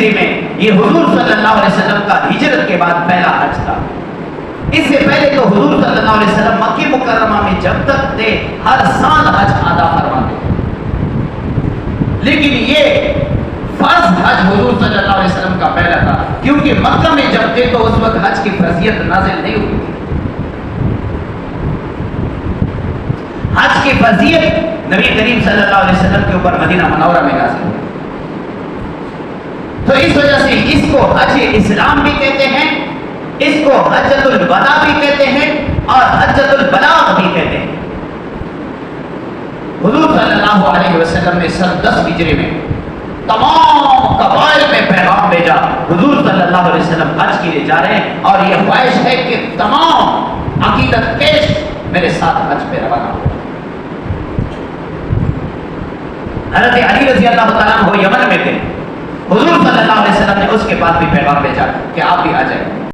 ہجری میں یہ حضور صلی اللہ علیہ وسلم کا ہجرت کے بعد پہلا حج تھا۔ اس سے پہلے تو حضور صلی اللہ علیہ وسلم مکی مکرمہ میں جب تک تھے ہر سال حج ادا فرماتے تھے، لیکن یہ فرض حج حضور صلی اللہ علیہ وسلم کا پہلا تھا، کیونکہ مکہ میں جب تھے تو اس وقت حج کی فرضیت نازل نہیں ہوئی تھی۔ حج کی فرضیت نبی کریم صلی اللہ علیہ وسلم کے اوپر مدینہ منورہ میں نازل ہوئی، تو اس وجہ سے اس کو حج اسلام بھی کہتے ہیں، اس کو حجۃ الوداع بھی کہتے ہیں اور حجۃ البلاغ بھی کہتے ہیں۔ حضور صلی اللہ علیہ وسلم نے سن 10 ہجری میں تمام قبائل میں پیغام بھیجا، حضور صلی اللہ علیہ وسلم حج کے لیے جا رہے ہیں اور یہ خواہش ہے کہ تمام عقیدت کیش میرے ساتھ حج پہ روانہ ہو۔ حضرت علی رضی اللہ تعالیٰ عنہ یمن میں تھے، حضور صلی اللہ علیہ وسلم نے اس کے بعد بھی پیغام بھیجا کہ آپ بھی آ جائیں۔